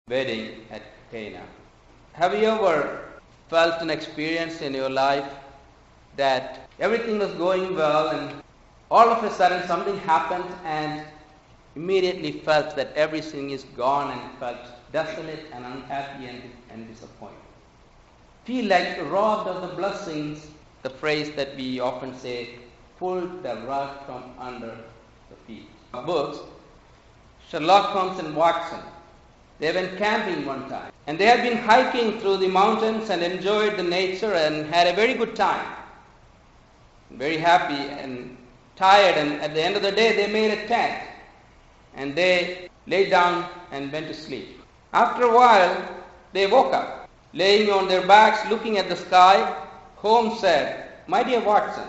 wedding at Cana. Have you ever felt an experience in your life that everything was going well and all of a sudden something happened and immediately felt that everything is gone and felt desolate and unhappy and disappointed? Feel like robbed of the blessings, the phrase that we often say, pulled the rug from under the feet. Books, Sherlock Holmes and Watson, they went camping one time and they had been hiking through the mountains and enjoyed the nature and had a very good time. Very happy and tired, and at the end of the day they made a tent and they lay down and went to sleep. After a while they woke up, laying on their backs looking at the sky. Holmes said, "My dear Watson,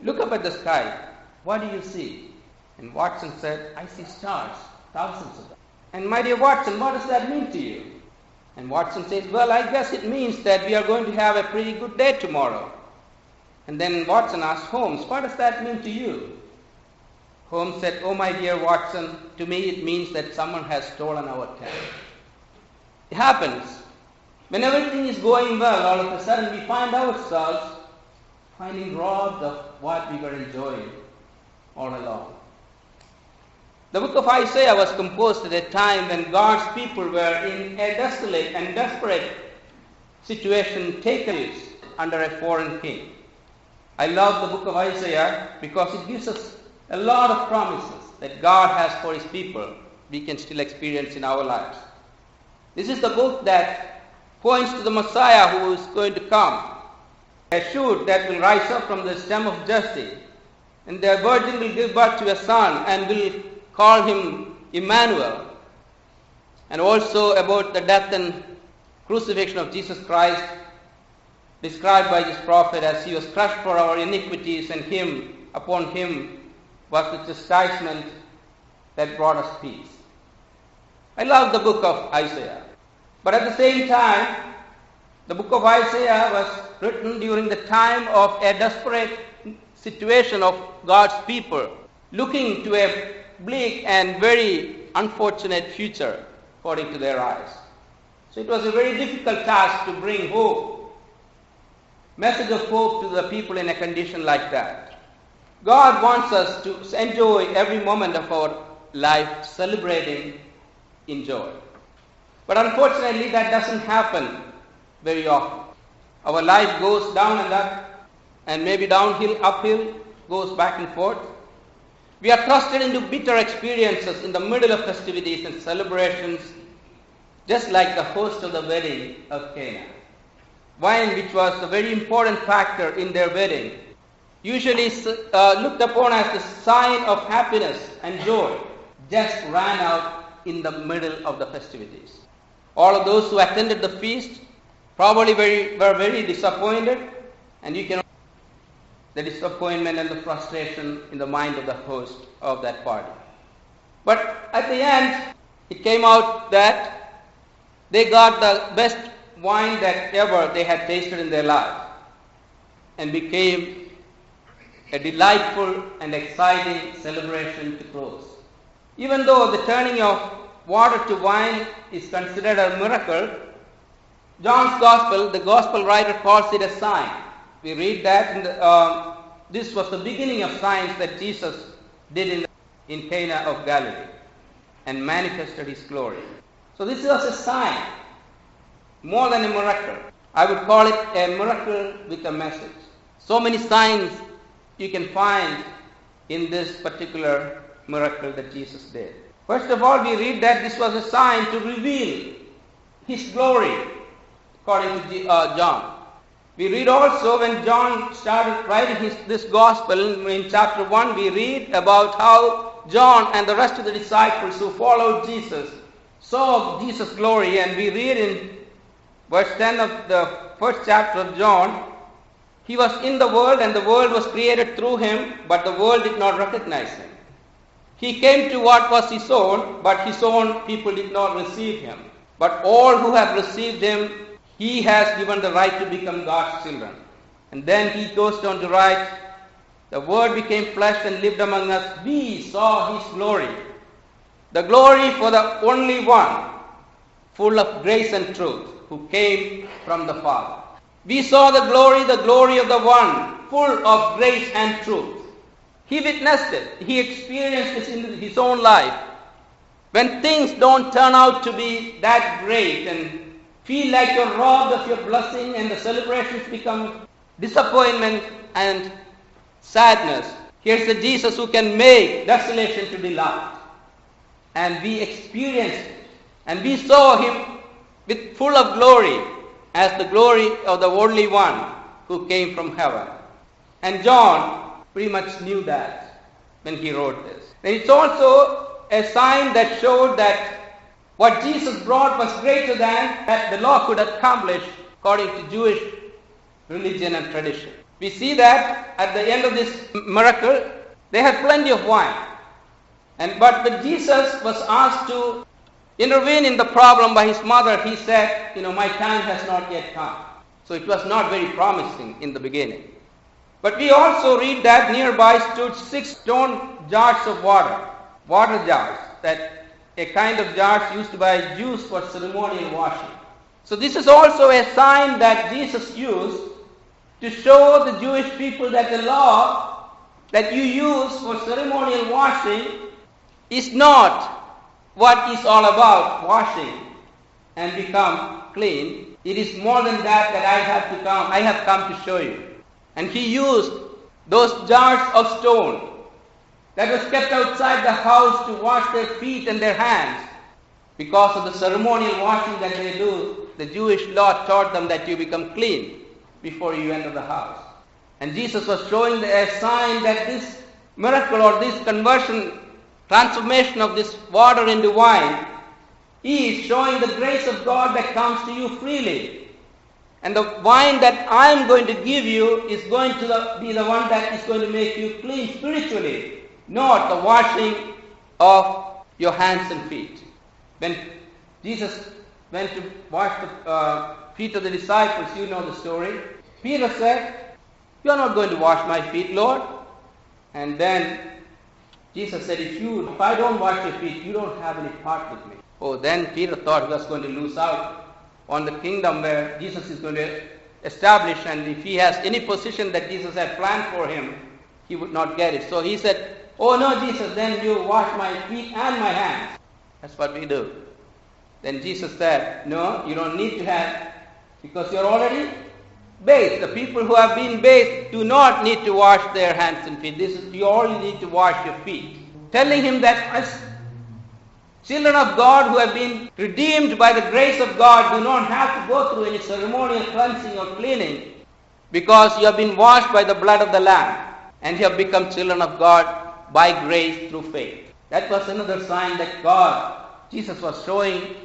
look up at the sky. What do you see?" And Watson said, "I see stars, thousands of them." "And my dear Watson, what does that mean to you?" And Watson says, "Well, I guess it means that we are going to have a pretty good day tomorrow." And then Watson asked Holmes, "What does that mean to you?" Holmes said, "Oh, my dear Watson, to me it means that someone has stolen our tent." It happens. When everything is going well, all of a sudden we find ourselves finding robbed of what we were enjoying all along. The book of Isaiah was composed at a time when God's people were in a desolate and desperate situation, taken under a foreign king. I love the book of Isaiah because it gives us a lot of promises that God has for His people we can still experience in our lives. This is the book that points to the Messiah who is going to come, a shoot that will rise up from the stem of Jesse, and the virgin will give birth to a son and will call him Emmanuel, and also about the death and crucifixion of Jesus Christ, described by this prophet as He was crushed for our iniquities, and upon Him was the chastisement that brought us peace. I love the book of Isaiah, but at the same time, the book of Isaiah was written during the time of a desperate situation of God's people, looking to a bleak and very unfortunate future according to their eyes. So it was a very difficult task to bring hope, message of hope to the people in a condition like that. God wants us to enjoy every moment of our life, celebrating in joy. But unfortunately that doesn't happen very often. Our life goes down and up, and maybe downhill, uphill, goes back and forth. We are thrusted into bitter experiences in the middle of festivities and celebrations, just like the host of the wedding of Cana. Wine, which was a very important factor in their wedding, usually looked upon as the sign of happiness and joy, just ran out in the middle of the festivities. All of those who attended the feast probably were very disappointed, and you can the disappointment and the frustration in the mind of the host of that party. But at the end, it came out that they got the best wine that ever they had tasted in their life, and became a delightful and exciting celebration to close. Even though the turning of water to wine is considered a miracle, John's Gospel, the Gospel writer, calls it a sign. We read that this was the beginning of signs that Jesus did in Cana of Galilee and manifested His glory. So this was a sign, more than a miracle. I would call it a miracle with a message. So many signs you can find in this particular miracle that Jesus did. First of all, we read that this was a sign to reveal His glory, according to John. We read also when John started writing this gospel, in chapter 1, we read about how John and the rest of the disciples who followed Jesus saw Jesus' glory, and we read in verse 10 of the first chapter of John, He was in the world and the world was created through Him, but the world did not recognize Him. He came to what was His own, but His own people did not receive Him. But all who have received Him, He has given the right to become God's children. And then he goes on to write, the Word became flesh and lived among us. We saw His glory. The glory for the only one full of grace and truth, who came from the Father. We saw the glory of the one, full of grace and truth. He witnessed it. He experienced it in his own life. When things don't turn out to be that great and feel like you're robbed of your blessing and the celebrations become disappointment and sadness, here's the Jesus who can make desolation to delight. And we experienced it. And we saw him with full of glory as the glory of the only one who came from heaven. And John pretty much knew that when he wrote this. And it's also a sign that showed that what Jesus brought was greater than that the law could accomplish according to Jewish religion and tradition. We see that at the end of this miracle, they had plenty of wine. But when Jesus was asked to intervene in the problem by his mother, he said, my time has not yet come. So it was not very promising in the beginning. But we also read that nearby stood 6 stone jars of water jars, that a kind of jars used by Jews for ceremonial washing. So this is also a sign that Jesus used to show the Jewish people that the law that you use for ceremonial washing is not what is all about washing and become clean. It is more than that I have come to show you. And he used those jars of stone that was kept outside the house to wash their feet and their hands. Because of the ceremonial washing that they do, the Jewish law taught them that you become clean before you enter the house. And Jesus was showing a sign that this miracle or this conversion, transformation of this water into wine, is showing the grace of God that comes to you freely. And the wine that I am going to give you is going to be the one that is going to make you clean spiritually, not the washing of your hands and feet. When Jesus went to wash the feet of the disciples, you know the story. Peter said, "You are not going to wash my feet, Lord." And then Jesus said, if I don't wash your feet, you don't have any part with me. Oh, then Peter thought he was going to lose out on the kingdom where Jesus is going to establish, and if he has any position that Jesus had planned for him, he would not get it. So he said, "Oh no, Jesus, then you wash my feet and my hands." That's what we do. Then Jesus said, "No, you don't need to have, because you're already bathed. The people who have been bathed do not need to wash their hands and feet. You only need to wash your feet." Telling him that as children of God who have been redeemed by the grace of God do not have to go through any ceremonial cleansing or cleaning, because you have been washed by the blood of the Lamb and you have become children of God by grace through faith. That was another sign that Jesus was showing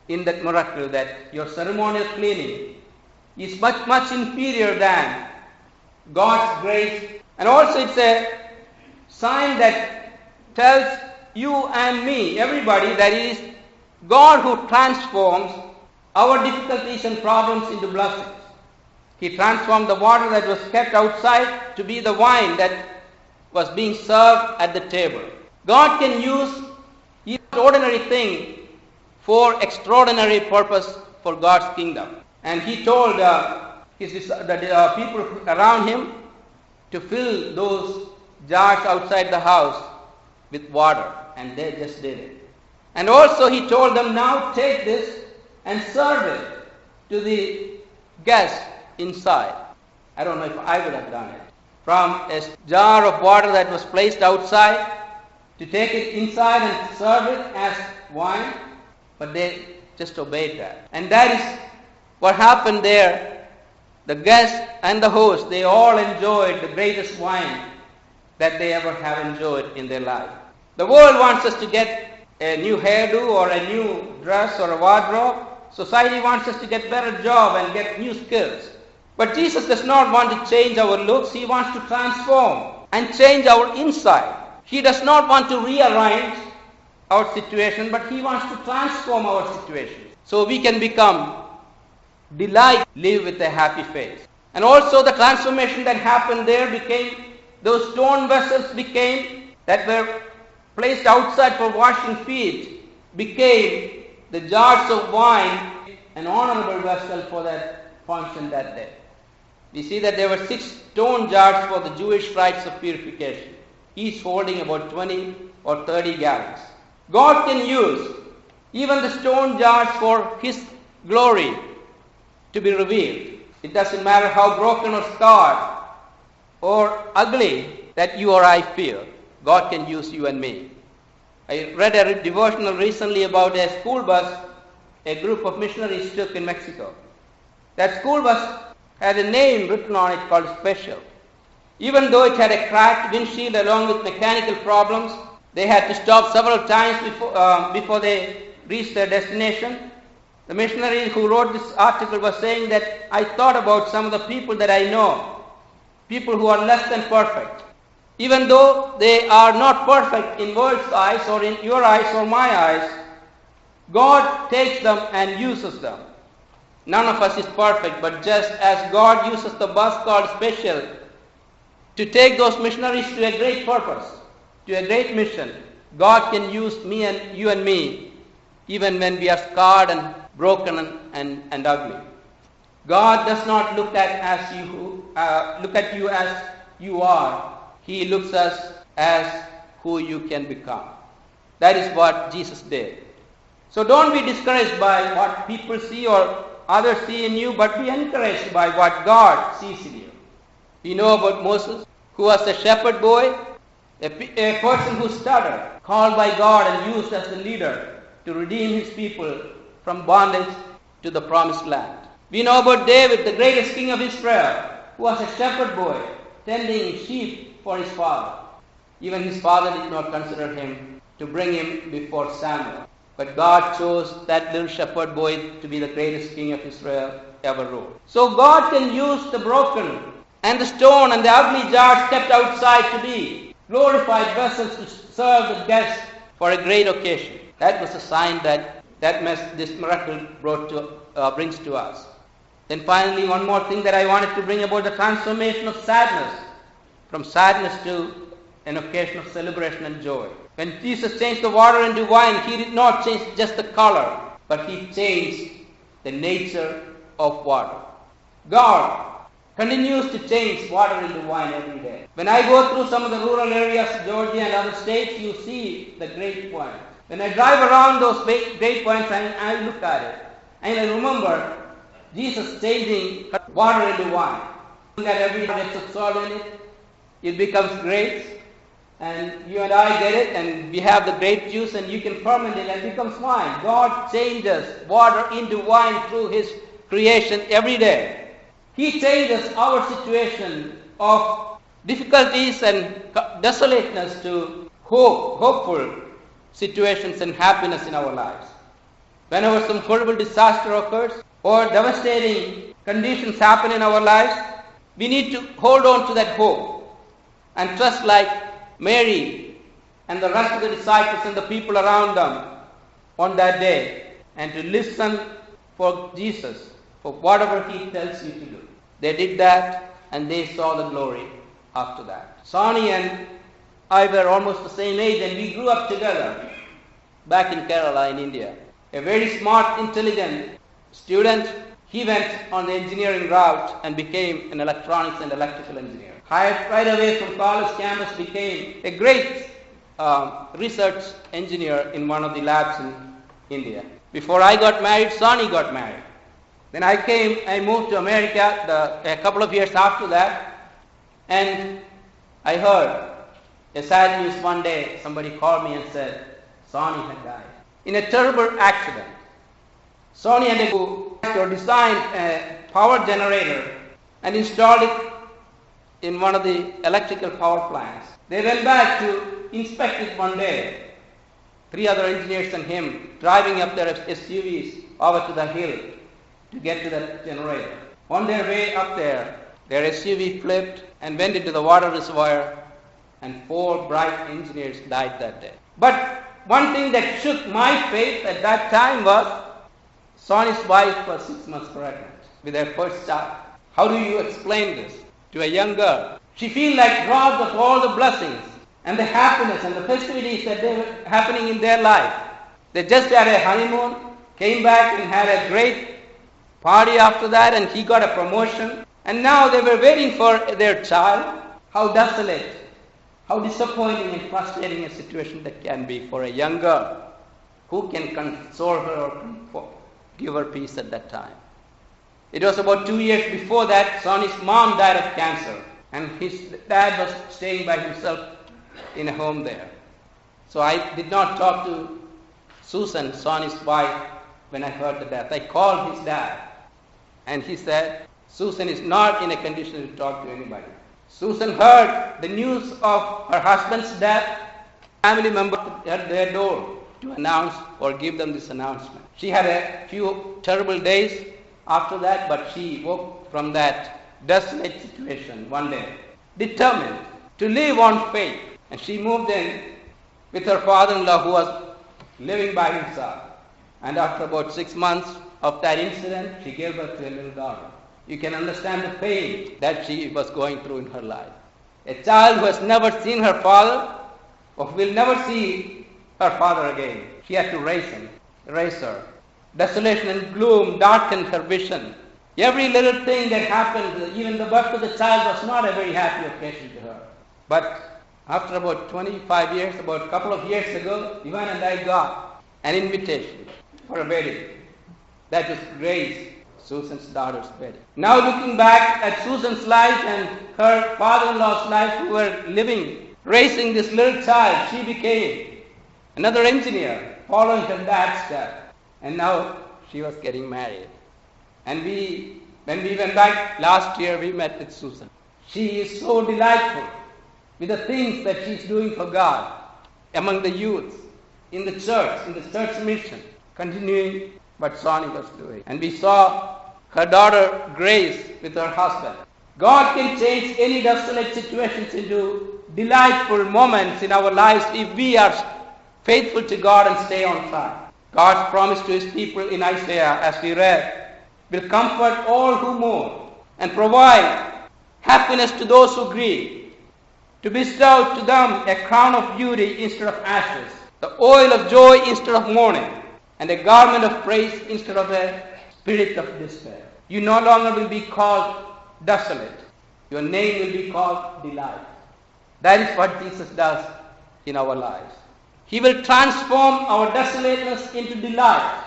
in that miracle, that your ceremonial cleaning is much, much inferior than God's grace. And also it's a sign that tells you and me, everybody, that it is God who transforms our difficulties and problems into blessings. He transformed the water that was kept outside to be the wine that was being served at the table. God can use even ordinary thing for extraordinary purpose for God's kingdom. And he told the people around him to fill those jars outside the house with water, and they just did it. And also he told them, "Now take this and serve it to the guests inside." I don't know if I would have done it. From a jar of water that was placed outside to take it inside and serve it as wine, but they just obeyed that. And that is what happened there. The guests and the host, they all enjoyed the greatest wine that they ever have enjoyed in their life. The world wants us to get a new hairdo or a new dress or a wardrobe. Society wants us to get better job and get new skills. But Jesus does not want to change our looks. He wants to transform and change our inside. He does not want to rearrange our situation, but he wants to transform our situation so we can become live with a happy face. And also the transformation that happened there became, those stone vessels that were placed outside for washing feet, became the jars of wine an honorable vessel for that function that day. We see that there were 6 stone jars for the Jewish rites of purification, each holding about 20 or 30 gallons. God can use even the stone jars for His glory to be revealed. It doesn't matter how broken or scarred or ugly that you or I feel. God can use you and me. I read a devotional recently about a school bus a group of missionaries took in Mexico. That school bus had a name written on it called Special. Even though it had a cracked windshield along with mechanical problems, they had to stop several times before they reached their destination. The missionary who wrote this article was saying that I thought about some of the people that I know, people who are less than perfect. Even though they are not perfect in world's eyes or in your eyes or my eyes, God takes them and uses them. None of us is perfect, but just as God uses the bus called Special to take those missionaries to a great purpose, to a great mission, God can use me and you and me even when we are scarred and broken and ugly. God does not look at you as you are. He looks at us as who you can become. That is what Jesus did. So don't be discouraged by what people see or others see in you, but be encouraged by what God sees in you. We know about Moses, who was a shepherd boy, a person who stuttered, called by God and used as the leader to redeem his people from bondage to the promised land. We know about David, the greatest king of Israel, who was a shepherd boy, tending sheep for his father. Even his father did not consider him to bring him before Samuel. But God chose that little shepherd boy to be the greatest king of Israel ever ruled. So God can use the broken and the stone and the ugly jars kept outside to be glorified vessels to serve the guests for a great occasion. That was a sign that this miracle brings to us. Then finally, one more thing that I wanted to bring about the transformation of sadness, from sadness to an occasion of celebration and joy. When Jesus changed the water into wine, He did not change just the color, but He changed the nature of water. God continues to change water into wine every day. When I go through some of the rural areas, Georgia and other states, you see the great wine. When I drive around those great wines, I look at it. And I remember Jesus changing water into wine. Look at every bit of salt in it. It becomes grapes. And you and I get it, and we have the grape juice, and you can ferment it, and it becomes wine. God changes water into wine through His creation every day. He changes our situation of difficulties and desolateness to hopeful situations and happiness in our lives. Whenever some horrible disaster occurs or devastating conditions happen in our lives, we need to hold on to that hope and trust like Mary and the rest of the disciples and the people around them on that day, and to listen for Jesus, for whatever He tells you to do. They did that, and they saw the glory after that. Sonny and I were almost the same age, and we grew up together back in Kerala in India. A very smart, intelligent student, he went on the engineering route and became an electronics and electrical engineer. Hired right away from college campus, became a great research engineer in one of the labs in India. Before I got married, Sonny got married. Then I moved to America a couple of years after that, and I heard a sad news one day. Somebody called me and said, Sonny had died in a terrible accident. Sonny had designed a power generator and installed it in one of the electrical power plants. They went back to inspect it one day. 3 other engineers and him driving up their SUVs over to the hill to get to the generator. On their way up there, their SUV flipped and went into the water reservoir, and 4 bright engineers died that day. But one thing that shook my faith at that time was Sonny's wife was 6 months pregnant with her first child. How do you explain this to a young girl? She feels like robbed of all the blessings and the happiness and the festivities that were happening in their life. They just had a honeymoon. came back and had a great party after that, and he got a promotion. And now they were waiting for their child. How desolate, how disappointing and frustrating a situation that can be for a young girl. Who can console her or give her peace at that time? It was about 2 years before that, Sonny's mom died of cancer, and his dad was staying by himself in a home there. So I did not talk to Susan, Sonny's wife, when I heard the death. I called his dad, and he said, Susan is not in a condition to talk to anybody. Susan heard the news of her husband's death. Family members at their door to announce or give them this announcement. She had a few terrible days after that, but she woke from that desolate situation one day, determined to live on faith. And she moved in with her father-in-law, who was living by himself. And after about 6 months of that incident, she gave birth to a little daughter. You can understand the pain that she was going through in her life. A child who has never seen her father, or will never see her father again. She had to raise her. Desolation and gloom darkened her vision. Every little thing that happened, even the birth of the child, was not a very happy occasion to her. But after about 25 years, about a couple of years ago, Ivan and I got an invitation for a wedding. That was Grace, Susan's daughter's wedding. Now looking back at Susan's life and her father-in-law's life, who were living, raising this little child, she became another engineer, following her dad's step. And now she was getting married. And when we went back last year, we met with Susan. She is so delightful with the things that she's doing for God among the youth, in the church mission, continuing what Sonny was doing. And we saw her daughter Grace with her husband. God can change any desolate situations into delightful moments in our lives if we are faithful to God and stay on track. God's promise to his people in Isaiah, as we read, will comfort all who mourn and provide happiness to those who grieve, to bestow to them a crown of beauty instead of ashes, the oil of joy instead of mourning, and a garment of praise instead of a spirit of despair. You no longer will be called desolate. Your name will be called delight. That is what Jesus does in our lives. He will transform our desolateness into delight,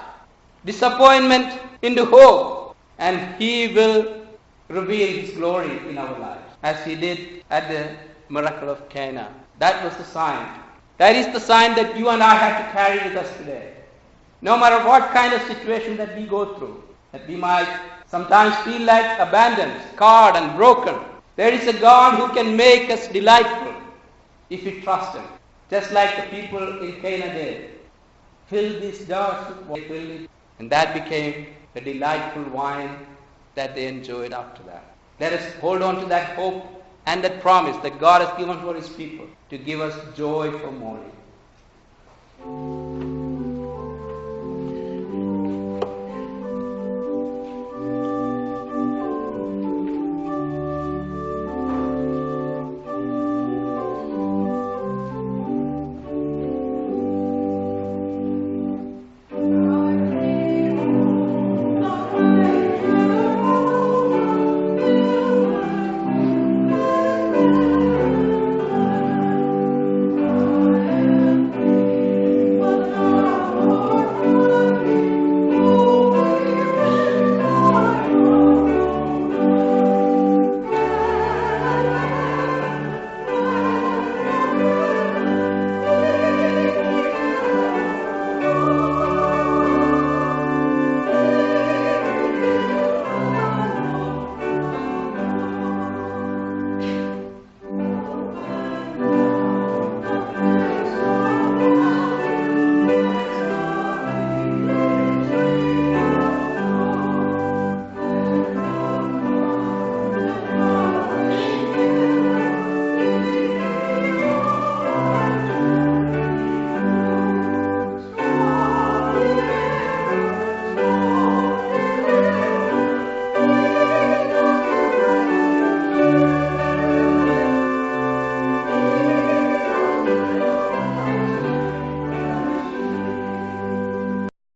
disappointment into hope, and he will reveal his glory in our lives, as he did at the miracle of Cana. That was the sign. That is the sign that you and I have to carry with us today. No matter what kind of situation that we go through, that we might sometimes feel like abandoned, scarred, and broken, there is a God who can make us delightful if we trust him. Just like the people in Cana did. Fill these jars with water, and that became the delightful wine that they enjoyed after that. Let us hold on to that hope and that promise that God has given for his people to give us joy for mourning.